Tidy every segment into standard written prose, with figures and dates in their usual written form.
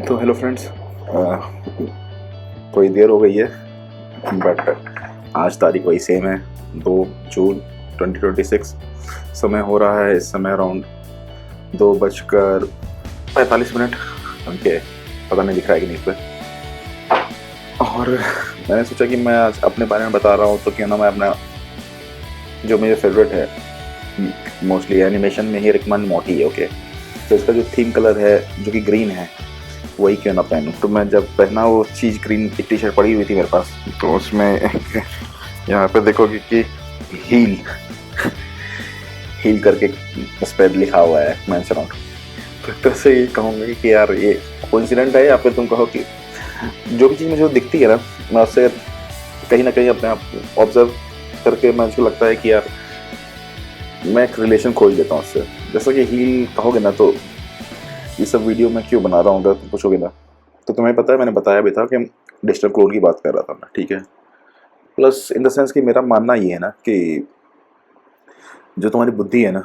तो hello friends, थोड़ी देर हो गई है बट आज तारीख वही सेम है, 2 जून 2026। समय हो रहा है इस समय अराउंड 2:45। ओके, पता नहीं दिख रहा है कि नहीं इस पर। और मैंने सोचा कि मैं आज अपने बारे में बता रहा हूँ तो क्यों ना मैं अपना जो मेरे फेवरेट है, मोस्टली एनिमेशन में ही रिक एंड मोर्टी है। ओके, तो इसका जो थीम कलर है जो कि ग्रीन है वही क्यों ना पहनूं। तो मैं जब पहना वो चीज़ ग्रीन की टी शर्ट पड़ी हुई थी मेरे पास, तो उसमें यहाँ पे देखोगे कि हील हील करके उस पर लिखा हुआ है मेंशन आउट। तो एक तरह से ये कहूँगा कि यार ये कोइंसिडेंट है या फिर तुम कहो कि जो भी चीज़ मुझे दिखती है ना, मैं उससे कहीं ना कहीं अपने आप ऑब्जर्व करके मुझे लगता है कि यार मैं एक रिलेशन खोज लेता हूँ उससे। जैसा कि हील कहोगे ना, तो ये सब वीडियो मैं क्यों बना रहा हूँ अगर तुम पूछोगे ना, तो तुम्हें पता है मैंने बताया भी था कि डिजिटल क्लोन की बात कर रहा था मैं, ठीक है। प्लस इन द सेंस कि मेरा मानना ये है ना कि जो तुम्हारी बुद्धि है ना,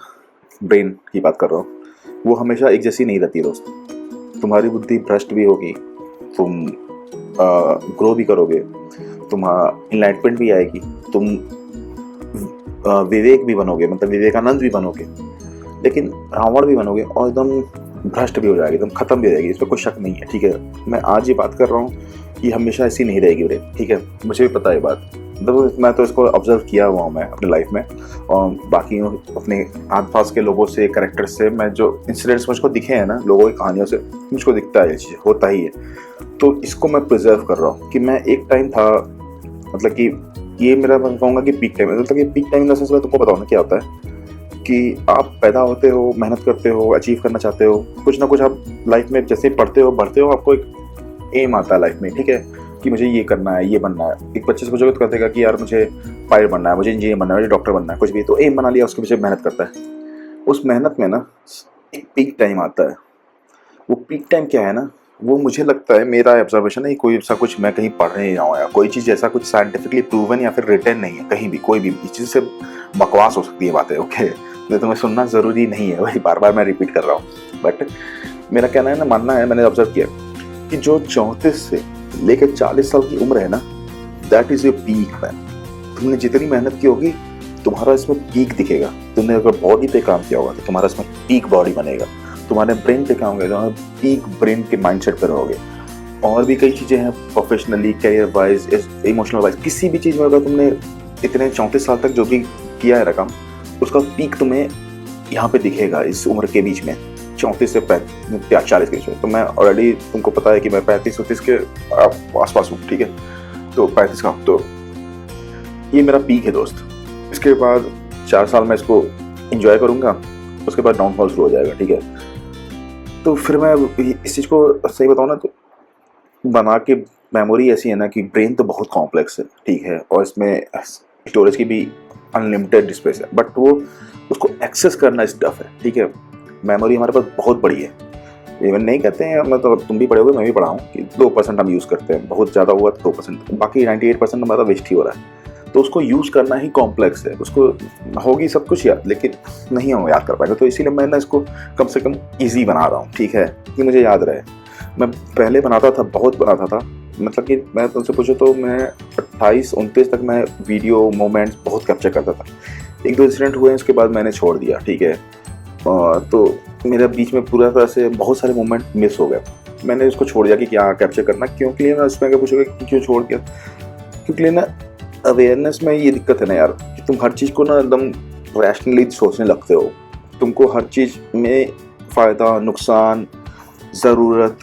ब्रेन की बात कर रहा हूँ, वो हमेशा एक जैसी नहीं रहती दोस्त। तुम्हारी बुद्धि भ्रष्ट भी होगी, तुम ग्रो भी करोगे, तुम्हारा इनलाइटमेंट भी आएगी, तुम विवेक भी बनोगे, मतलब विवेकानंद भी बनोगे, लेकिन रावण भी बनोगे और एकदम भ्रष्ट भी हो जाएगी, एकदम खत्म भी हो जाएगी। इस पर कोई शक नहीं है, ठीक है। मैं आज ये बात कर रहा हूँ कि हमेशा ऐसी नहीं रहेगी ब्रेन, ठीक है। मुझे भी पता है बात, मतलब मैं तो इसको ऑब्जर्व किया हुआ हूँ मैं अपनी लाइफ में, और बाकी अपने आसपास के लोगों से, कैरेक्टर से, मैं जो इंसिडेंट्स मुझको दिखे हैं ना लोगों की कहानियों से, मुझको दिखता है ये चीज़ होता ही है। तो इसको मैं प्रिजर्व कर रहा हूँ कि मैं एक टाइम था, मतलब कि ये मेरा मैं कहूँगा कि पीक टाइम, मतलब कि peak time in the sense में तुमको बताओ ना क्या होता है कि आप पैदा होते हो, मेहनत करते हो, अचीव करना चाहते हो, कुछ ना कुछ आप लाइफ में जैसे पढ़ते हो बढ़ते हो, आपको एक एम आता है लाइफ में, ठीक है, कि मुझे ये करना है, ये बनना है। एक बच्चे से पूछोगे तो कहते कि यार मुझे पायलट बनना है, मुझे इंजीनियर बनना है, मुझे डॉक्टर बनना है, कुछ भी, तो एम बना लिया, उसके पीछे मेहनत करता है। उस मेहनत में ना एक पीक टाइम आता है। वो पीक टाइम क्या है ना, वो मुझे लगता है, मेरा ऑब्जर्वेशन है, कोई ऐसा कुछ मैं कहीं पढ़ नहीं रहा हूँ या कोई चीज़ ऐसा कुछ साइंटिफिकली प्रूवन या फिर रिटन नहीं है कहीं भी, कोई भी। इस चीज़ से बकवास हो सकती है बातें, ओके, तो तुम्हें सुनना ज़रूरी नहीं है, वही बार बार मैं रिपीट कर रहा हूँ। बट मेरा कहना है ना, मानना है, मैंने ऑब्जर्व किया कि जो 34 से लेकर 40 साल की उम्र है ना, that is your peak man. तुमने जितनी मेहनत की होगी तुम्हारा इसमें पीक दिखेगा। तुमने अगर बॉडी पे काम किया होगा तो तुम्हारा इसमें पीक बॉडी बनेगा। तुम्हारे ब्रेन पे काम करेगा तो पीक ब्रेन के माइंडसेट पर रहोगे। और भी कई चीज़ें हैं, professionally, career wise, emotional wise, किसी भी चीज़ में अगर तुमने इतने 34 साल तक जो भी किया है रकम, उसका पीक तुम्हें यहाँ पे दिखेगा इस उम्र के बीच में, 34 से 40 के बीच में। तो मैं ऑलरेडी, तुमको पता है कि मैं 35-36 के आसपास हूँ, ठीक है, तो 35 का, तो ये मेरा पीक है दोस्त। इसके बाद 4 साल में इसको इंजॉय करूँगा, उसके बाद डाउनफॉल शुरू हो जाएगा, ठीक है। तो फिर मैं इस चीज़ को सही बताऊँ ना, तो बना के मेमोरी ऐसी है ना कि ब्रेन तो बहुत कॉम्प्लेक्स है, ठीक है, और इसमें स्टोरेज की भी अनलिमिटेड स्पेस है, बट वो उसको एक्सेस करना स्टफ है, ठीक है। मेमोरी हमारे पास बहुत बड़ी है। इवन नहीं कहते हैं, मतलब तुम भी पढ़े होगे, मैं भी पढ़ा हूँ कि 2% हम यूज़ करते हैं, बहुत ज़्यादा हुआ तो 2%, बाकी 98% हमारा वेस्ट ही हो रहा है। तो उसको यूज़ करना ही कॉम्प्लेक्स है, उसको होगी सब कुछ याद, लेकिन नहीं हो याद कर पाएगा। तो इसीलिए मैं ना इसको कम से कम ईजी बना रहा हूँ, ठीक है, कि मुझे याद रहे। मैं पहले बनाता था, बहुत बनाता था, मतलब कि मैं तुमसे पूछूं तो मैं 28-29 तक मैं वीडियो मोमेंट्स बहुत कैप्चर करता था। 1-2 इंसिडेंट हुए, उसके बाद मैंने छोड़ दिया, ठीक है। तो मेरे बीच में पूरा तरह से बहुत सारे मोमेंट मिस हो गए। मैंने उसको छोड़ दिया कि क्या कैप्चर करना, क्योंकि लिए मैं उसमें अगर पूछोगे कि क्यों छोड़ दिया, क्योंकि ना अवेयरनेस में ये दिक्कत है ना यार, कि तुम हर चीज़ को ना एकदम रैशनली सोचने लगते हो। तुमको हर चीज़ में फ़ायदा, नुकसान, ज़रूरत,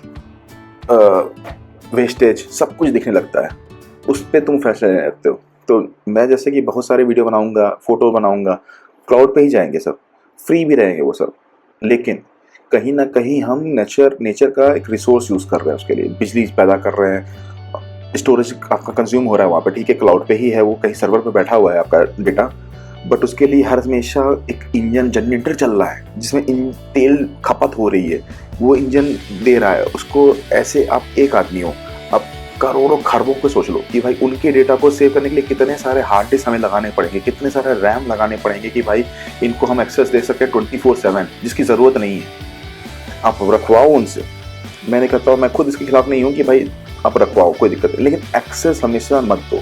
वेस्टेज सब कुछ दिखने लगता है, उस पर तुम फैसले लेने लगते हो। तो मैं जैसे कि बहुत सारे वीडियो बनाऊंगा, फोटो बनाऊंगा, क्लाउड पे ही जाएंगे सब, फ्री भी रहेंगे वो सब, लेकिन कहीं ना कहीं हम नेचर का एक रिसोर्स यूज़ कर रहे हैं, उसके लिए बिजली पैदा कर रहे हैं, स्टोरेज आपका कंज्यूम हो रहा है वहाँ पे, ठीक है, क्लाउड पे ही है वो, कहीं सर्वर पे बैठा हुआ है आपका डेटा, बट उसके लिए हर हमेशा एक इंजन, जनरेटर चल रहा है जिसमें तेल खपत हो रही है, वो इंजन दे रहा है उसको। ऐसे आप एक आदमी हो, आप करोड़ों खरबों को सोच लो कि भाई उनके डेटा को सेव करने के लिए कितने सारे हार्ड डिस्क हमें लगाने पड़ेंगे, कितने सारे रैम लगाने पड़ेंगे कि भाई इनको हम एक्सेस दे सकें 24/7, जिसकी ज़रूरत नहीं है। आप रखवाओ उनसे, मैं नहीं करता हूँ, मैं खुद इसके खिलाफ नहीं हूँ कि भाई आप रखवाओ, कोई दिक्कत नहीं, लेकिन एक्सेस हमेशा मत दो।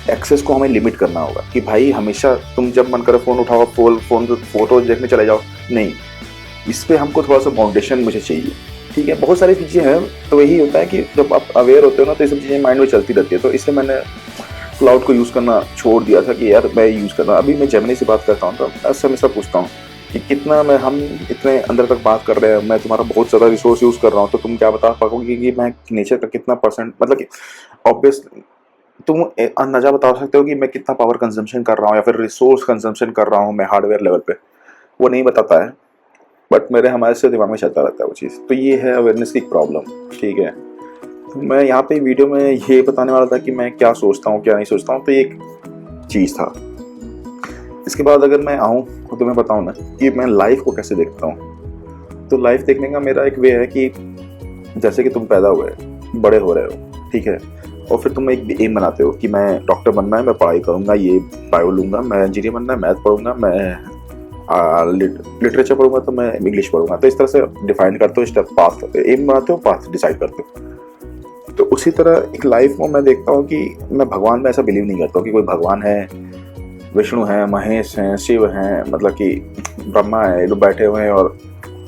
एक्सेस को हमें लिमिट करना होगा कि भाई हमेशा तुम जब मन करे फ़ोन उठाओ, फ़ोन पे फोटो देखने चले जाओ, नहीं, इस पर हमको थोड़ा सा बाउंडेशन मुझे चाहिए, ठीक है। बहुत सारी चीज़ें हैं, तो वही होता है कि जब आप अवेयर होते हो ना तो ये सब चीज़ें माइंड में चलती रहती है। तो इसलिए मैंने क्लाउड को यूज़ करना छोड़ दिया था कि यार मैं यूज़ करना। अभी मैं जेमिनी से बात करता हूँ तो ऐसे हमेशा पूछता हूँ कि कितना मैं हम इतने अंदर तक बात कर रहे हैं, मैं तुम्हारा बहुत ज़्यादा रिसोर्स यूज़ कर रहा हूँ, तो तुम क्या बता पाओगे कि मैं नेचर का कितना परसेंट, मतलब कि ऑब्वियस तुम अंदाजा बता सकते हो कि मैं कितना पावर कंजम्पशन कर रहा हूँ या फिर रिसोर्स कंजम्पशन कर रहा हूँ मैं हार्डवेयर लेवल पे, वो नहीं बताता है, बट मेरे हमारे से दिमाग में चलता रहता है वो चीज़। तो ये है अवेयरनेस की प्रॉब्लम, ठीक है। तो मैं यहाँ पे वीडियो में ये बताने वाला था कि मैं क्या सोचता हूँ क्या नहीं सोचता हूँ, तो ये एक चीज़ था। इसके बाद अगर मैं आऊँ तो मैं बताऊँ ना कि मैं लाइफ को कैसे देखता हूँ। तो लाइफ देखने का मेरा एक वे है कि जैसे कि तुम पैदा हुए, बड़े हो रहे हो, ठीक है, और फिर तुम एक एम बनाते हो कि मैं डॉक्टर बनना है, मैं पढ़ाई करूँगा, ये बायो लूँगा, मैं इंजीनियर बनना है, मैथ पढ़ूंगा, मैं लिटरेचर पढ़ूंगा, तो मैं इंग्लिश पढ़ूंगा। तो इस तरह से डिफाइन करते हो, स्टेप पाथ करते हो, एम बनाते हो, पाथ डिसाइड करते हो। तो उसी तरह एक लाइफ में मैं देखता हूँ कि मैं भगवान में ऐसा बिलीव नहीं करता हूँ कि कोई भगवान है, विष्णु है, महेश हैं, शिव हैं, मतलब कि ब्रह्मा है, लोग बैठे हुए हैं और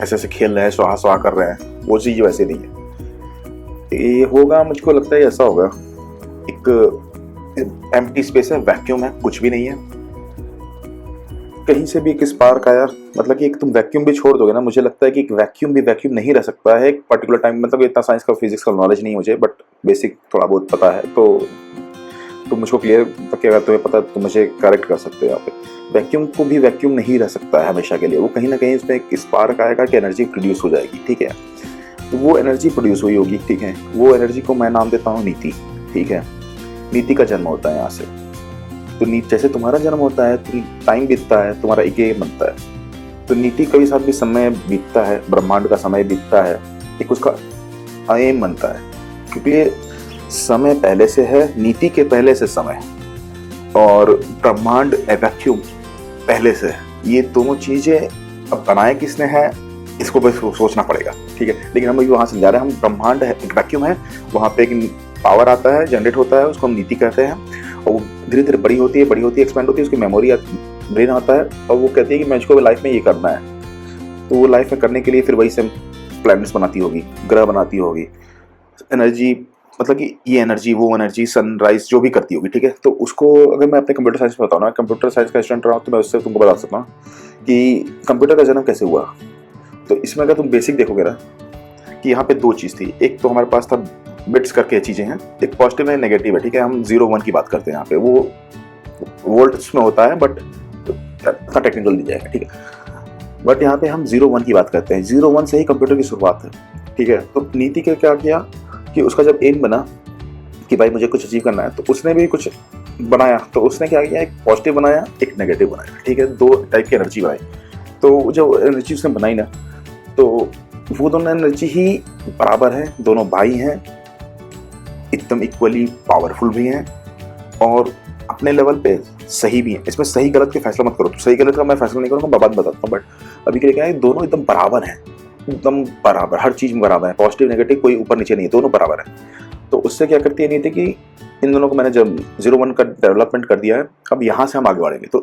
ऐसे ऐसे खेल रहे हैं, स्वाहा स्वाहा कर रहे हैं। वो चीज़ वैसे नहीं है। ये होगा, मुझको लगता है ऐसा होगा, एक एम्प्टी स्पेस है, वैक्यूम है, कुछ भी नहीं है, कहीं से भी एक स्पार्क आया, मतलब कि एक तुम वैक्यूम भी छोड़ दोगे ना, मुझे लगता है कि एक वैक्यूम भी वैक्यूम नहीं रह सकता है एक पर्टिकुलर टाइम। मतलब इतना साइंस का फिजिक्स का नॉलेज नहीं मुझे, बट बेसिक थोड़ा बहुत पता है। तो मुझको क्लियर, कि अगर तुम्हें पता तो मुझे करेक्ट कर सकते हो यहाँ पे। वैक्यूम को भी वैक्यूम नहीं रह सकता है हमेशा के लिए, वो कहीं ना कहीं इसमें एक स्पार्क आएगा कि एनर्जी प्रोड्यूस हो जाएगी, ठीक है। तो वो एनर्जी प्रोड्यूस हुई होगी, ठीक है, वो एनर्जी को मैं नाम देता हूँ नीति, ठीक है। नीति का जन्म होता है यहाँ से। तो जैसे तुम्हारा जन्म होता है, तुम टाइम बीतता है, तुम्हारा एक एम बनता है। तो नीति के साथ भी समय बीतता है, ब्रह्मांड का समय बीतता है, एक उसका एम बनता है, क्योंकि ये समय पहले से है, नीति के पहले से समय, और ब्रह्मांड वैक्यूम पहले से है। ये दोनों चीजें अब बनाए किसने है, इसको बस सोचना पड़ेगा, ठीक है। लेकिन हम अभी वहां से जा रहे हैं, हम ब्रह्मांड है, एक वैक्यूम है, वहां पे एक पावर आता है, जनरेट होता है, उसको हम नीति कहते हैं, और वो धीरे धीरे बड़ी होती है, एक्सपेंड होती है, उसकी मेमोरी ब्रेन आता है, और वो कहती है कि मुझको लाइफ में ये करना है। तो वो लाइफ में करने के लिए फिर वही से प्लैनेट्स बनाती होगी, ग्रह बनाती होगी, एनर्जी, मतलब कि ये एनर्जी, वो एनर्जी, सनराइज जो भी करती होगी, ठीक है। तो उसको अगर मैं अपने कंप्यूटर साइंस में बताऊँ ना, कंप्यूटर साइंस का स्टूडेंट रहा हूँ, तो मैं उससे तुमको बता सकता हूँ कि कंप्यूटर का जन्म कैसे हुआ। तो इसमें अगर तुम बेसिक देखोगे ना कि यहाँ पे दो चीज़ थी, एक तो हमारे पास था बिट्स करके चीज़ें हैं, एक पॉजिटिव है, नेगेटिव है, ठीक है। हम 0-1 की बात करते हैं यहाँ पे, वो वोल्ट्स में होता है, बट इतना टेक्निकल नहीं जाएगा, ठीक है। बट यहाँ पे हम 0-1 की बात करते हैं, 0-1 से ही कंप्यूटर की शुरुआत है, ठीक है। तो नीति के क्या किया कि उसका जब एम बना कि भाई मुझे कुछ अचीव करना है, तो उसने भी कुछ बनाया। तो उसने क्या किया, एक पॉजिटिव बनाया, एक नेगेटिव बनाया, ठीक है, दो टाइप की एनर्जी बनाई। तो जो एनर्जी उसने बनाई ना, तो वो दोनों एनर्जी ही बराबर है, दोनों भाई हैं, एकदम इक्वली पावरफुल भी हैं, और अपने लेवल पे सही भी हैं। इसमें सही गलत के फैसला मत करो, तो सही गलत का मैं फैसला नहीं करूँगा, बाद बताता हूँ। बट अभी के लिए क्या है, दोनों एकदम बराबर हैं, एकदम बराबर, हर चीज़ में बराबर है, पॉजिटिव नेगेटिव कोई ऊपर नीचे नहीं है, दोनों बराबर है। तो उससे क्या करती है नीति कि इन दोनों को मैंने जब 0-1 का डेवलपमेंट कर दिया है, अब यहाँ से हम आगे बढ़ेंगे। तो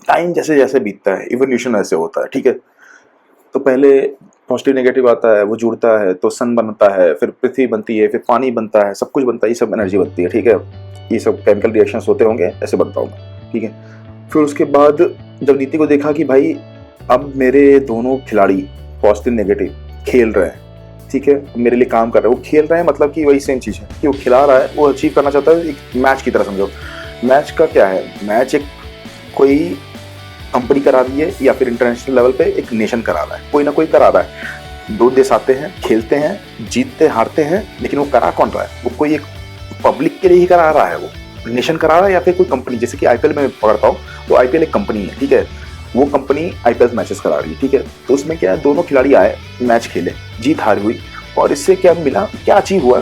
टाइम जैसे जैसे बीतता है, इवोल्यूशन ऐसे होता है, ठीक है। तो पहले पॉजिटिव नेगेटिव आता है, वो जुड़ता है, तो सन बनता है, फिर पृथ्वी बनती है, फिर पानी बनता है, सब कुछ बनता है, ये सब एनर्जी बनती है, ठीक है। ये सब केमिकल रिएक्शंस होते होंगे, ऐसे बनता हूँ मैं, ठीक है। फिर उसके बाद जब नीति को देखा कि भाई अब मेरे दोनों खिलाड़ी पॉजिटिव नेगेटिव खेल रहे हैं, ठीक है, मेरे लिए काम कर रहे हैं, वो खेल रहे हैं, मतलब कि वही सेम चीज़ है कि वो खिला रहा है, वो अचीव करना चाहता है, एक मैच की तरह समझो। मैच का क्या है, मैच एक कोई कंपनी करा रही है, या फिर इंटरनेशनल लेवल पे एक नेशन करा रहा है, कोई ना कोई करा रहा है। दो देश आते हैं, खेलते हैं, जीतते हारते हैं, लेकिन वो करा कौन रहा है, वो कोई एक पब्लिक के लिए ही करा रहा है, वो नेशन करा रहा है, या फिर कोई कंपनी, जैसे कि आईपीएल में पकड़ता हूँ, तो आईपीएल एक कंपनी है, ठीक है, वो कंपनी आईपीएल मैचेस करा रही है, ठीक है। तो उसमें क्या है, दोनों खिलाड़ी आए, मैच खेले, जीत हार हुई, और इससे क्या मिला, क्या अचीव हुआ,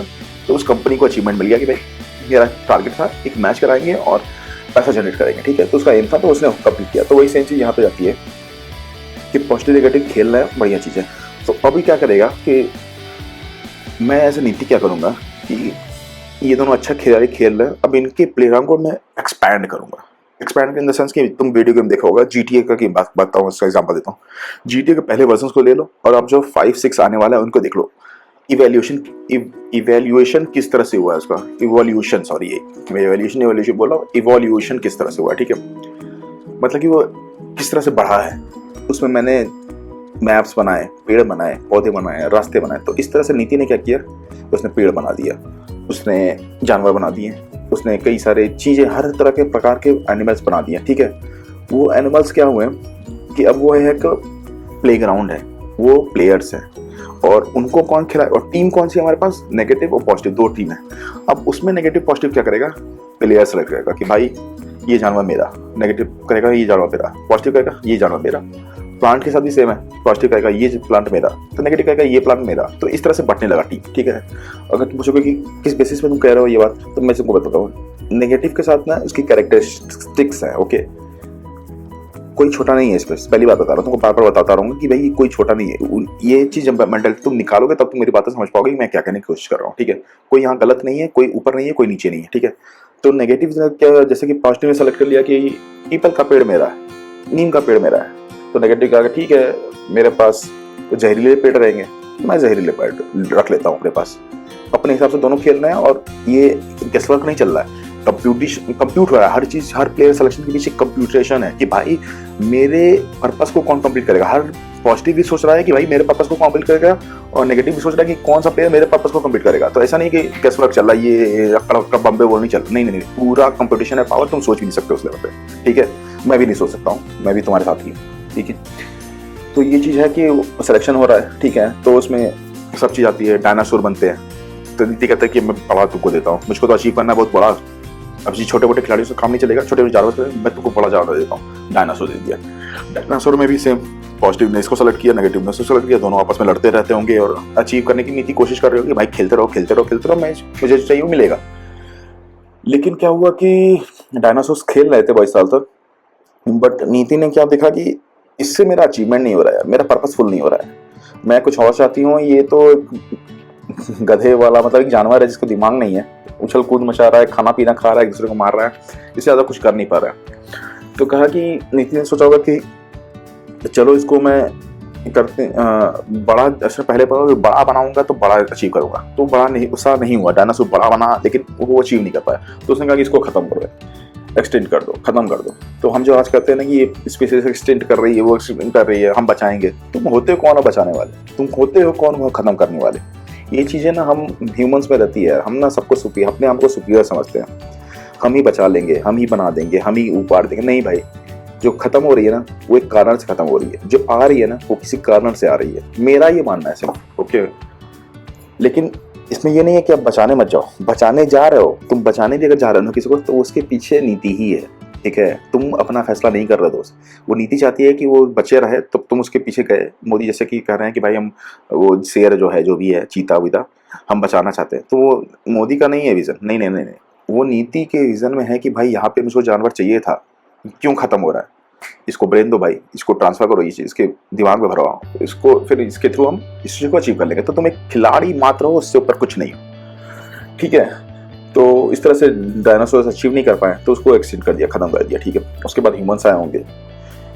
तो उस कंपनी को अचीवमेंट मिल गया कि भाई मेरा टारगेट था, एक मैच कराएंगे और पैसा जनरेट करेंगे, ठीक है। तो उसका एम था, तो उसने कंप्लीट किया। तो वही सेम चीज़ यहाँ पे जाती है कि पॉजिटिव नेगेटिव खेल रहा है, बढ़िया चीज़ है। तो अभी क्या करेगा कि मैं ऐसे नीति क्या करूँगा कि ये दोनों अच्छा खिलाड़ी खेल रहे हैं, अब इनके प्लेग्राउंड को मैं एक्सपैंड करूँगा। एक्सपैंड इन द सेंस कि तुम वीडियो गेम देखा होगा, GTA का की बात बताऊँ, उसका एग्जांपल देता हूँ। GTA के पहले वर्जन को ले लो और अब जो 5-6 आने वाला है उनको देख लो। इवैल्यूएशन किस तरह से हुआ है उसका, इवोल्यूशन, सॉरी ये मैं इवैल्यूएशन बोल रहा हूँ, इवोल्यूशन किस तरह से हुआ है, ठीक है। मतलब कि वो किस तरह से बढ़ा है, उसमें मैंने मैप्स बनाए, पेड़ बनाए, पौधे बनाए, रास्ते बनाए। तो इस तरह से नीति ने क्या किया, उसने पेड़ बना दिया, उसने जानवर बना दिए, उसने कई सारे चीज़ें, हर तरह के प्रकार के एनिमल्स बना दिए, ठीक है। वो एनिमल्स क्या हुए कि अब वो है एक प्लेग्राउंड है, वो प्लेयर्स हैं और उनको कौन खिलाए, और टीम कौन सी हमारे पास, नेगेटिव और पॉजिटिव, दो टीम है। अब उसमें नेगेटिव पॉजिटिव क्या करेगा, प्लेयर सेलेक्ट करेगा कि भाई ये जानवर मेरा, नेगेटिव करेगा ये जानवर मेरा, पॉजिटिव करेगा ये जानवर मेरा। प्लांट के साथ भी सेम है, पॉजिटिव कहेगा ये प्लांट मेरा, तो नेगेटिव कहेगा ये प्लांट मेरा। तो इस तरह से बंटने लगा टीम, ठीक है। अगर तुम पूछोगे कि किस बेसिस पे तुम कह रहे हो ये बात, तो मैं तुमको बताता हूँ। नेगेटिव के साथ ना उसकी कैरेक्टरिस्टिक्स है, ओके। कोई छोटा नहीं है इसमें, पहली बात बता रहा हूँ तुमको, बार बार बताता रहूंगा कि भाई कोई छोटा नहीं है। ये चीज जब मेंटल तुम निकालोगे तब तुम मेरी बातें समझ पाओगे कि मैं क्या कहने की कोशिश कर रहा हूँ, ठीक है। कोई यहाँ गलत नहीं है, कोई ऊपर नहीं है, कोई नीचे नहीं है, ठीक है। तो नेगेटिव क्या, जैसे कि पॉजिटिव में सेलेक्ट कर लिया कि पीपल का पेड़ मेरा है, नीम का पेड़ मेरा है, तो नेगेटिव कहा ठीक है मेरे पास जहरीले पेड़ रहेंगे, मैं जहरीले पेड़ रख लेता हूँ अपने पास। अपने हिसाब से दोनों खेल रहे हैं और ये गेसवर्क नहीं चल रहा है, कंप्यूट हो रहा है हर चीज। हर प्लेयर सिलेक्शन के पीछे कंप्यूटेशन है कि भाई मेरे पर्पस को कौन कंप्लीट करेगा। हर पॉजिटिव भी सोच रहा है कि भाई मेरे पर्पस को कंप्लीट करेगा, और नेगेटिव भी सोच रहा है कि कौन सा प्लेयर मेरे पर्पस को कंप्लीट करेगा। तो ऐसा नहीं कि गेसवर्क चल रहा है, ये अक्का बम्बे बोल नहीं चल रहा, नहीं, पूरा कंपटीशन है पावर, तुम सोच भी नहीं सकते उस लेवल पे, ठीक है। मैं भी नहीं सोच सकता हूँ, मैं भी तुम्हारे साथ ही, ठीक है। तो ये चीज़ है कि सिलेक्शन हो रहा है, ठीक है। तो उसमें सब चीज़ आती है, डायनासोर बनते हैं। तो नीति कहता है कि मैं बड़ा तुमको देता हूँ, मुझको तो अचीव करना है बहुत बड़ा। अब जी छोटे मोटे खिलाड़ियों से काम नहीं चलेगा, छोटे जानवर से मैं तुमको बड़ा जानवर देता हूँ, डायनासोर दे दिया। डायनासोर में भी सेम, पॉजिटिव ने इसको सेलेक्ट किया, नेगेटिव ने इसको सेलेक्ट किया, दोनों आपस में लड़ते रहते होंगे और अचीव करने की नीति कोशिश कर रहे हो कि भाई खेलते रहो, मैच मुझे चाहिए वो मिलेगा। लेकिन क्या हुआ कि डायनासोर खेल रहे थे 22 साल तक, बट नीति ने क्या देखा कि इससे मेरा अचीवमेंट नहीं हो रहा है, मेरा पर्पसफुल नहीं हो रहा है, मैं कुछ और चाहती हूँ। ये तो गधे वाला, मतलब एक जानवर है जिसको दिमाग नहीं है, उछल कूद मचा रहा है, खाना पीना खा रहा है, एक दूसरे को मार रहा है, इससे ज़्यादा कुछ कर नहीं पा रहा है। तो कहा कि नीति ने सोचा होगा कि चलो इसको मैं करते बड़ा, ऐसा पहले बड़ा बनाऊंगा तो बड़ा अचीव करूंगा। तो बड़ा नहीं, उसका नहीं हुआ, डायनासोर बड़ा बना लेकिन वो अचीव नहीं कर पाया। तो उसने कहा कि इसको खत्म करो, एक्सटेंड कर दो, खत्म कर दो। तो हम जो आज कहते हैं ना कि ये स्पीसीज एक्सटेंड कर रही है, वो एक्सटेंड कर रही है, हम बचाएंगे। तुम होते हो कौन हो बचाने वाले, तुम होते हो कौन हो खत्म करने वाले। ये चीज़ें ना हम ह्यूमंस में रहती है, हम ना सबको अपने आप को सुपीरियर समझते हैं, हम ही बचा लेंगे, हम ही बना देंगे, हम ही उपाड़ देंगे। नहीं भाई, जो खत्म हो रही है ना वो एक कारण से खत्म हो रही है, जो आ रही है ना वो किसी कारण से आ रही है, मेरा ये मानना है सिर्फ, ओके। लेकिन इसमें ये नहीं है कि आप बचाने मत जाओ, बचाने जा रहे हो, तुम बचाने भी अगर जा रहे हो ना किसी को, तो उसके पीछे नीति ही है, ठीक है। तुम अपना फैसला नहीं कर रहे दोस्त, वो नीति चाहती है कि वो बचे रहे, तो तुम उसके पीछे गए। मोदी जैसे कि कह रहे हैं कि भाई हम वो शेर जो है, जो भी है, चीता वीता हम बचाना चाहते हैं, तो वो मोदी का नहीं है विजन, नहीं, वो नीति के विजन में है कि भाई यहाँ पे मुझको जानवर चाहिए था, क्यों खत्म हो रहा है, इसको ब्रेन दो भाई, इसको ट्रांसफर करो, ये चीज इसके दिमाग में भरवाओ, इसको फिर इसके थ्रू हम इस चीज को अचीव कर लेंगे। तो तुम एक खिलाड़ी मात्र हो, उससे ऊपर कुछ नहीं हो, ठीक है। तो इस तरह से डायनासोर अचीव नहीं कर पाए तो उसको एक्सटेंड कर दिया, खत्म कर दिया, ठीक है। उसके बाद ह्यूमंस आए होंगे,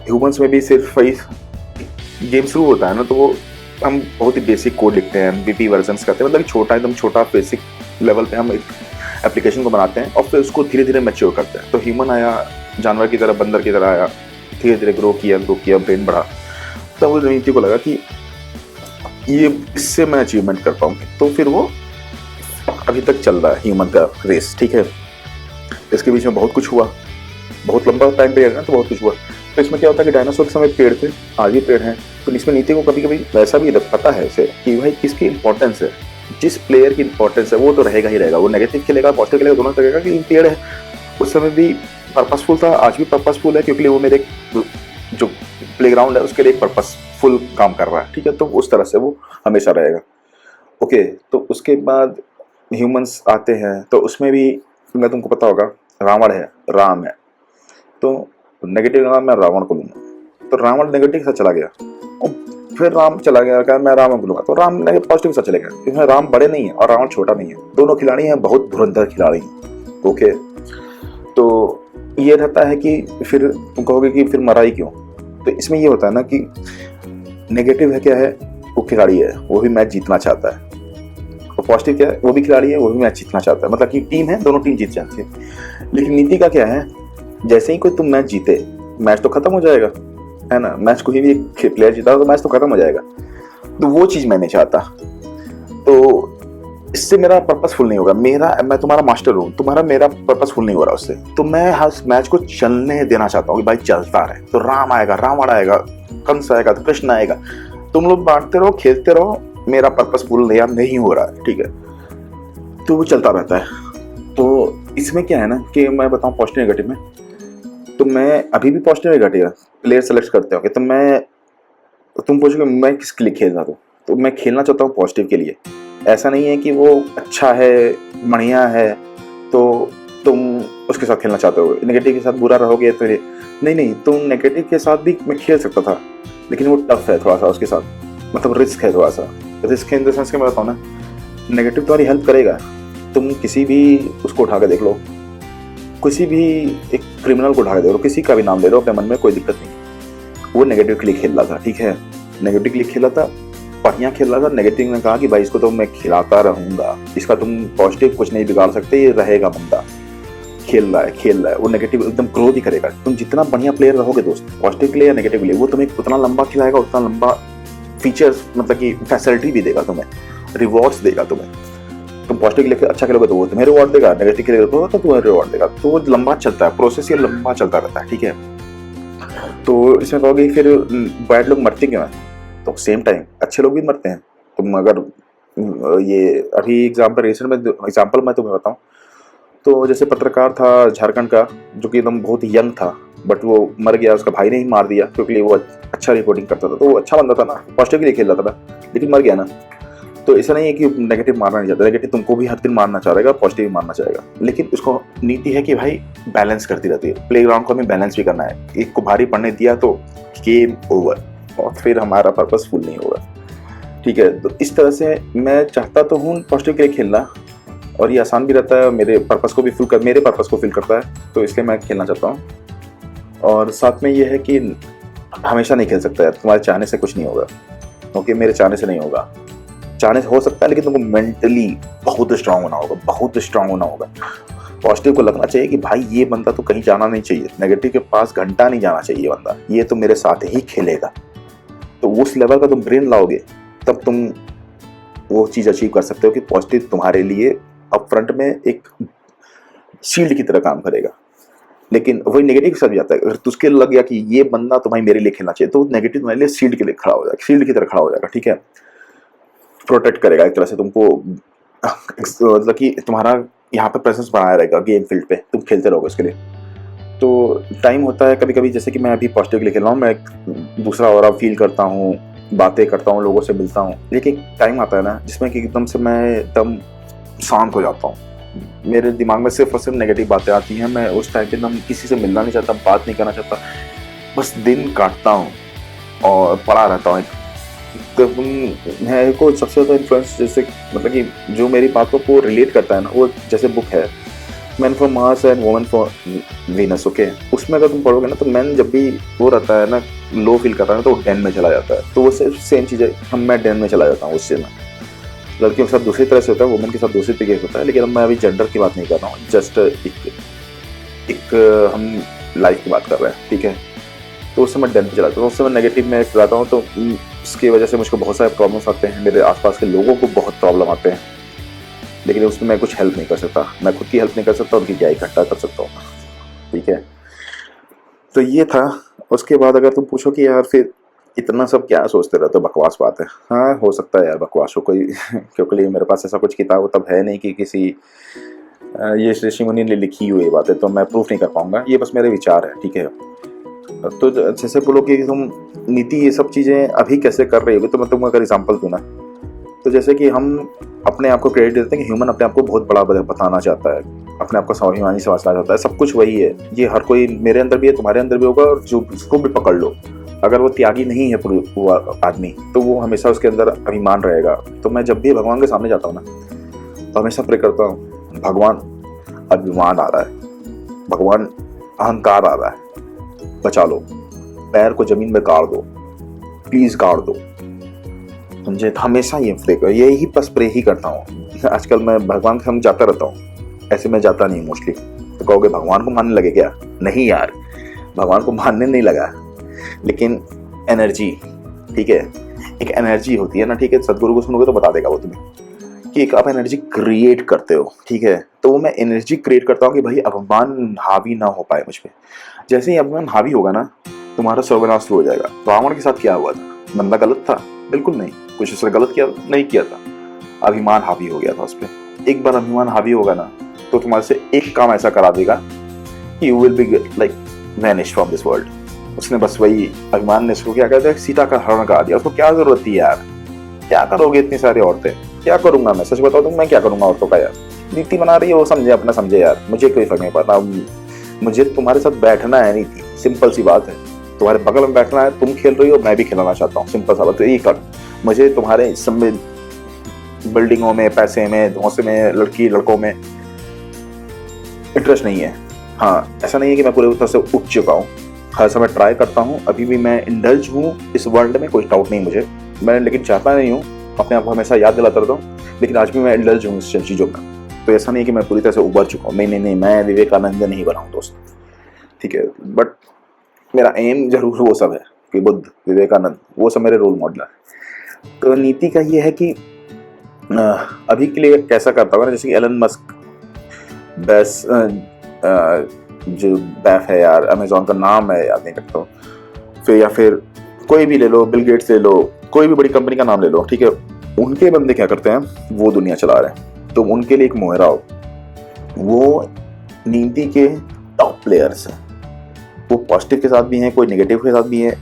ह्यूमंस में भी सिर्फ वही गेम शुरू होता है ना, तो वो हम बहुत ही बेसिक कोड लिखते हैं, MVP वर्जन्स करते हैं, मतलब छोटा, एकदम छोटा बेसिक लेवल पे हम एक एप्लीकेशन को बनाते हैं और फिर उसको धीरे धीरे मैच्योर करते हैं। तो ह्यूमन आया, जानवर की तरह, बंदर की तरह आया, धीरे धीरे ग्रो किया, ब्रेन बढ़ा। तब उस नीति को लगा कि ये इससे मैं अचीवमेंट कर पाऊंगी। तो फिर वो अभी तक चल रहा है ह्यूमन का रेस, ठीक है। इसके बीच में बहुत कुछ हुआ, बहुत लंबा टाइम पीरियड है ना, तो बहुत कुछ हुआ। तो इसमें क्या होता है कि डायनासोर के समय पेड़ थे, आज भी पेड़ हैं। तो इसमें नीति को कभी कभी वैसा भी पता है इसे कि भाई किसकी इंपॉर्टेंस है, जिस प्लेयर की इंपॉर्टेंस है वो तो रहेगा ही रहेगा, वो नेगेटिव खेलेगा पॉजिटिव खेलेगा, दोनों लगेगा कि पेड़ है। उस समय भी पर्पसफुल था, आज भी पर्पसफुल है, क्योंकि वो मेरे जो प्लेग्राउंड है उसके लिए एक पर्पसफुल काम कर रहा है, ठीक है। तो उस तरह से वो हमेशा रहेगा, ओके। तो उसके बाद ह्यूमंस आते हैं, तो उसमें भी मैं तुमको पता होगा, रावण है, राम है, तो नेगेटिव का मैं रावण को लूँगा। तो रावण नेगेटिव के साथ चला गया, और फिर राम चला गया, कहा मैं रावण को लूंगा, तो राम ने पॉजिटिव साथ चले गए। इसमें राम बड़े नहीं है और रावण छोटा नहीं है, दोनों खिलाड़ी हैं, बहुत धुरंधर खिलाड़ी हैं। ओके, तो ये रहता है कि फिर तुम कहोगे कि फिर मरा ही क्यों, तो इसमें ये होता है ना कि नेगेटिव है क्या है, वो खिलाड़ी है, वो भी मैच जीतना चाहता है, और पॉजिटिव क्या है, वो भी खिलाड़ी है, वो भी मैच जीतना चाहता है। मतलब कि टीम है, दोनों टीम जीत जाती है। लेकिन नीति का क्या है, जैसे ही कोई तुम मैच जीते, मैच तो खत्म हो जाएगा, है ना। मैच कोई भी प्लेयर जीता तो मैच तो खत्म हो जाएगा, तो वो चीज मैं नहीं चाहता। तो इससे मेरा पर्पस फुल नहीं होगा। मैं तुम्हारा मास्टर हूँ, तुम्हारा मेरा पर्पस फुल नहीं हो रहा उससे। तो मैं हर मैच को चलने देना चाहता हूँ कि भाई चलता रहे। तो राम आएगा, रावण आएगा, कंस आएगा, तो कृष्ण आएगा, तुम लोग बांटते रहो, खेलते रहो, मेरा पर्पस फुल नहीं हो रहा है, ठीक है। तो वो चलता रहता है। तो इसमें क्या है ना कि मैं बताऊँ पॉजिटिव नेगेटिव में, तो मैं अभी भी पॉजिटिव नेगेटिव प्लेयर सेलेक्ट करते होंगे, तो तुम पूछोगे मैं किसके लिए खेल रहा हूँ, तो मैं खेलना चाहता हूँ पॉजिटिव के लिए। ऐसा नहीं है कि वो अच्छा है, बढ़िया है, तो तुम उसके साथ खेलना चाहते हो, नेगेटिव के साथ बुरा रहोगे तो नहीं, तुम नेगेटिव के साथ भी मैं खेल सकता था, लेकिन वो टफ है थोड़ा सा उसके साथ, मतलब रिस्क है थोड़ा सा। रिस्क है इन द सेंस के मैं बताऊँ ना, नेगेटिव तुम्हारी हेल्प करेगा। तुम किसी भी उसको उठा के देख लो, किसी भी एक क्रिमिनल को उठा के देख लो, किसी का भी नाम ले लो अपने मन में, कोई दिक्कत नहीं। वो नेगेटिव के लिए खेल रहा था, ठीक है, नेगेटिव के लिए खेला था, बढ़िया खेल रहा था। नेगेटिव ने कहा कि भाई इसको तो मैं खिलाता रहूंगा, इसका तुम पॉजिटिव कुछ नहीं बिगाड़ सकते, ये रहेगा बंदा, खेल रहा है। वो नेगेटिव एकदम ग्रो भी करेगा। तुम जितना बढ़िया प्लेयर रहोगे दोस्त, पॉजिटिव के लिए या नेगेटिव के लिए, वो तुम्हें उतना लंबा खिलाएगा, उतना लंबा फीचर्स, मतलब कि फैसिलिटी भी देगा तुम्हें, रिवॉर्ड्स देगा तुम्हें। तुम पॉजिटिव के लिए अच्छा खेलोगे तो वो तुम्हें रिवॉर्ड देगा, नेगेटिव के लिए तो तुम्हें रिवॉर्ड देगा। तो वो लंबा चलता है, प्रोसेस ये लंबा चलता रहता है, ठीक है। तो इसमें कहोगे फिर बैड लोग मरते क्यों हैं, तो सेम टाइम अच्छे लोग भी मरते हैं। तुम अगर ये अभी एग्जाम्पल मैं तुम्हें बताऊं, तो जैसे पत्रकार था झारखंड का, जो कि एकदम बहुत यंग था, बट वो मर गया, उसका भाई ने ही मार दिया, क्योंकि वो अच्छा रिपोर्टिंग करता था, तो वो अच्छा बंदा था ना, पॉजिटिव के लिए खेल रहा था ना, लेकिन मर गया ना। तो ऐसा नहीं है कि नेगेटिव मारना नहीं चाहता, नेगेटिव तुमको भी हर दिन मारना चाहेगा, पॉजिटिव भी मारना चाहेगा, लेकिन उसको नीति है कि भाई बैलेंस करती रहती है। प्लेग्राउंड को हमें बैलेंस भी करना है, एक को भारी पड़ने दिया तो गेम ओवर, और फिर हमारा पर्पस फुल नहीं होगा, ठीक है। तो इस तरह से मैं चाहता तो हूँ पॉजिटिव के लिए खेलना, और ये आसान भी रहता है, मेरे पर्पस को फिल करता है, तो इसलिए मैं खेलना चाहता हूँ। और साथ में ये है कि हमेशा नहीं खेल सकता है, तुम्हारे चाहने से कुछ नहीं होगा, क्योंकि मेरे चाहने से नहीं होगा। चाहने से हो सकता है, लेकिन तुमको मेंटली बहुत स्ट्रांग होना होगा। पॉजिटिव को लगना चाहिए कि भाई ये बंदा तो कहीं जाना नहीं चाहिए, नेगेटिव के पास घंटा नहीं जाना चाहिए बंदा, ये तो मेरे साथ ही खेलेगा। तो उस लेवल का तुम ब्रेन लाओगे, तब तुम वो चीज़ अचीव कर सकते हो कि पॉजिटिव तुम्हारे लिए अप फ्रंट में एक शील्ड की तरह काम करेगा। लेकिन वही नेगेटिव के साथ भी जाता है। अगर तुझके लग गया कि ये बंदा तो भाई मेरे लिए खेलना चाहिए, तो नेगेटिव तुम्हारे लिए शील्ड के लिए खड़ा हो जाएगा, शील्ड की तरह खड़ा हो जाएगा, ठीक है। प्रोटेक्ट करेगा एक तरह से तुमको, मतलब कि तुम्हारा यहाँ पे प्रेजेंस बनाया रहेगा गेम फील्ड पे, तुम खेलते रहोगे उसके लिए। तो टाइम होता है कभी कभी, जैसे कि मैं अभी पॉजिटिव के लिए खेल रहा हूँ, मैं दूसरा और फील करता हूँ, बातें करता हूँ, लोगों से मिलता हूँ, लेकिन टाइम आता है ना जिसमें कि एकदम से मैं एकदम शांत हो जाता हूँ, मेरे दिमाग में सिर्फ और सिर्फ नेगेटिव बातें आती हैं। मैं उस टाइम पे एकदम किसी से मिलना नहीं चाहता, बात नहीं करना चाहता, बस दिन काटता हूँ और पड़ा रहता हूँ। तो मेरे को सबसे ज़्यादा इन्फ्लुएंस, जैसे मतलब कि जो मेरी बातों को रिलेट करता है ना, वो जैसे बुक है man for Mars and woman for Venus, okay. उसमें अगर तुम पढ़ोगे ना, तो मैन जब भी वो रहता है ना, लो फील करता है ना, तो वो डेन में चला जाता है। तो वो सेम चीज़ है, मैं डेन में चला जाता हूँ उससे ना। लड़कियों के साथ दूसरी तरह से होता है, वुमेन के साथ दूसरी तरीके से होता है, लेकिन मैं अभी जेंडर की बात नहीं कर रहा हूँ, जस्ट एक हम लाइफ की बात कर रहे हैं, ठीक है। तो उस समय डेन पे चलाता हूँ, उस समय नेगेटिव में चलाता हूँ, तो इसकी वजह से मुझको बहुत सारे प्रॉब्लम्स आते हैं, मेरे आसपास के लोगों को बहुत प्रॉब्लम आते हैं, लेकिन उसमें मैं कुछ हेल्प नहीं कर सकता, मैं खुद की हेल्प नहीं कर सकता, उनकी क्या इकट्ठा कर सकता हूँ, ठीक है। तो ये था। उसके बाद अगर तुम पूछो कि यार फिर इतना सब क्या सोचते रहते हो, बकवास बात है। हाँ, हो सकता है यार बकवास हो कोई क्योंकि मेरे पास ऐसा कुछ किताब तब है नहीं कि किसी ये ऋषि मुनि ने लिखी हुई बातें, तो मैं प्रूफ नहीं कर पाऊंगा, ये बस मेरे विचार है, ठीक है। तो जैसे बोलो कि तुम नीति ये सब चीज़ें अभी कैसे कर रही होगी, तो मैं तुम्हें अगर एग्जाम्पल दूँ ना, तो जैसे कि हम अपने आप को क्रेडिट देते हैं कि ह्यूमन अपने आप को बहुत बड़ा बताना चाहता है, अपने आप को स्वाभिमानी समझना चाहता है, सब कुछ वही है। ये हर कोई मेरे अंदर भी है, तुम्हारे अंदर भी होगा, और जो उसको भी पकड़ लो, अगर वो त्यागी नहीं है वो आदमी, तो वो हमेशा उसके अंदर अभिमान रहेगा। तो मैं जब भी भगवान के सामने जाता हूँ ना, तो हमेशा प्रे करता हूँ, भगवान अभिमान आ रहा है, भगवान अहंकार आ रहा है, बचा लो, पैर को जमीन में गाड़ दो, प्लीज गाड़ दो, समझे। हमेशा ये यही बस प्रे ही करता हूँ। आजकल मैं भगवान के सामने जाता रहता हूँ, ऐसे मैं जाता नहीं मोस्टली। तो कहोगे भगवान को मानने लगे क्या? नहीं यार, भगवान को मानने नहीं लगा, लेकिन एनर्जी, ठीक है, एक एनर्जी होती है ना, ठीक है, सदगुरु को सुनोगे तो बता देगा वो तुम्हें कि एक आप एनर्जी क्रिएट करते हो, ठीक है। तो वो मैं एनर्जी क्रिएट करता हूँ कि भाई अभिमान हावी ना हो पाए मुझ पर। जैसे ही अभिमान हावी होगा ना, तुम्हारा सर्वनाश हो जाएगा। रावण के साथ क्या हुआ था? बंदा गलत था? बिल्कुल नहीं। कुछ उसने गलत किया? नहीं किया था, अभिमान हावी हो गया था उस पर। एक बार अभिमान हावी होगा ना, तो तुम्हारे से एक काम ऐसा करा देगा कि you will be like vanish from this world. उसने बस वही अभिमान ने उसको क्या कहते हैं, सीता का हरण करा दिया। उसको क्या जरूरत थी यार? क्या करोगे इतनी सारी औरतें? क्या करूंगा मैं? सच बताओ तो मैं क्या करूंगा औरतों का यार? नीति बना रही है वो, समझे अपना समझे यार, मुझे कोई फर्क नहीं पड़ता। मुझे तुम्हारे साथ बैठना है नीति, सिंपल सी बात है। तुम्हारे बगल में बैठना है, तुम खेल रही हो, मैं भी खिलाना चाहता हूँ, सिंपल सा बात है। एक मुझे तुम्हारे सब में बिल्डिंगों में, पैसे में, धौंसे में, लड़की लड़कों में इंटरेस्ट नहीं है। हाँ, ऐसा नहीं है कि मैं पूरे तरह से उठ चुका हूँ, हर समय ट्राई करता हूँ, अभी भी मैं इंडल्ज हूँ इस वर्ल्ड में, कोई डाउट नहीं मुझे। मैं लेकिन चाहता नहीं हूँ, अपने आप को हमेशा याद दिलाता रहता हूँ, लेकिन आज भी मैं इंडल्ज हूँ इस चीज़ों में। तो ऐसा नहीं है कि मैं पूरी तरह से उबर चुका हूँ, नहीं, मैं विवेकानंद नहीं बना हूँ दोस्त, ठीक है। बट मेरा एम जरूर वो सब है कि बुद्ध, विवेकानंद, वो सब मेरे रोल मॉडल है। तो नीति का ये है कि अभी के लिए कैसा करता हूँ ना, जैसे कि एलन मस्क, जो बैफ है यार, अमेजोन का नाम है याद नहीं रखता हूँ, फिर या फिर कोई भी ले लो, बिल गेट्स ले लो, कोई भी बड़ी कंपनी का नाम ले लो, ठीक है। उनके बंदे क्या करते हैं, वो दुनिया चला रहे हैं, तो उनके लिए एक मोहरा हो। वो नीति के टॉप प्लेयर्स हैं, वो पॉजिटिव के साथ भी हैं, कोई नेगेटिव के साथ भी है।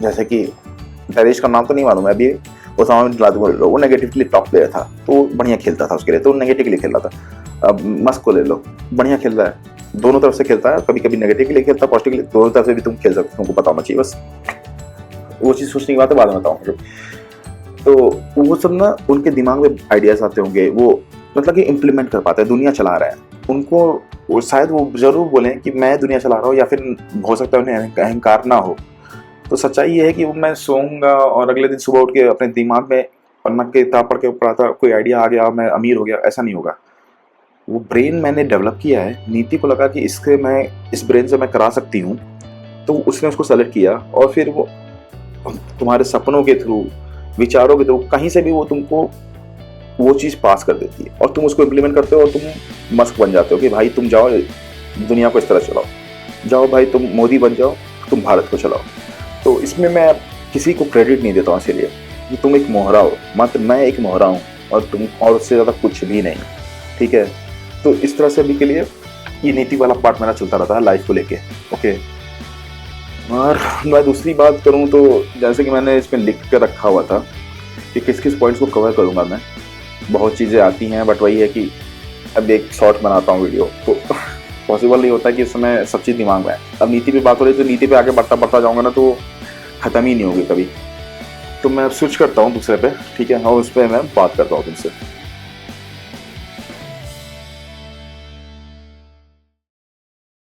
जैसे कि नरेश का नाम तो नहीं मालूम है अभी, वो सामान को ले लो, वो नेगेटिव के लिए टॉप प्लेयर था, तो बढ़िया खेलता था उसके लिए, तो नेगेटिव के लिए खेल रहा था। अब मस्क को ले लो, बढ़िया खेल रहा है, दोनों तरफ से खेलता है, कभी कभी नेगेटिव के लिए खेलता है, पॉजिटिव के लिए, दोनों तरफ से भी तुम खेल सकते हो, तुमको पता होना चाहिए बस। वो चीज़ सोचने की बात है, बाद में बताऊँ। तो वो सब ना उनके दिमाग में आइडियाज आते होंगे, वो मतलब कि इम्प्लीमेंट कर पाते हैं, दुनिया चला रहे हैं। उनको वो शायद वो जरूर बोलें कि मैं दुनिया चला रहा हूँ, या फिर हो सकता है उन्हें अहंकार ना हो। तो सच्चाई ये है कि वो मैं सोऊंगा और अगले दिन सुबह उठ के अपने दिमाग में पन्ना के किताब पढ़ के पढ़ा था, कोई आइडिया आ गया, मैं अमीर हो गया, ऐसा नहीं होगा। वो ब्रेन मैंने डेवलप किया है, नीति को लगा कि इसके मैं इस ब्रेन से मैं करा सकती हूँ, तो उसने उसको सेलेक्ट किया, और फिर वो तुम्हारे सपनों के थ्रू, विचारों के थ्रू, कहीं से भी वो तुमको वो चीज़ पास कर देती है, और तुम उसको इम्प्लीमेंट करते हो, और तुम मस्क बन जाते हो कि भाई तुम जाओ दुनिया को इस तरह चलाओ, जाओ भाई तुम मोदी बन जाओ, तुम भारत को चलाओ। तो इसमें मैं किसी को क्रेडिट नहीं देता हूँ, इसीलिए कि तुम एक मोहरा हो, मात्र मैं एक मोहरा हूँ, और तुम और उससे ज़्यादा कुछ भी नहीं, ठीक है। तो इस तरह से अभी के लिए ये नीति वाला पार्ट मेरा चलता रहता है लाइफ को लेके, ओके। और मैं दूसरी बात करूँ तो जैसे कि मैंने इसमें लिख कर रखा हुआ था कि किस किस पॉइंट्स को कवर करूँगा मैं। बहुत चीज़ें आती हैं, बट वही है कि अब एक शॉर्ट बनाता हूँ वीडियो, तो पॉसिबल नहीं होता कि इस समय सब चीज़ दिमाग में है। अब नीति पे बात हो रही है, तो नीति पे आगे बढ़ता जाऊँगा ना, तो ख़त्म ही नहीं होगी कभी। तो मैं अब स्विच करता हूँ दूसरे पे, ठीक है, और उस पर मैं बात करता हूँ तुमसे।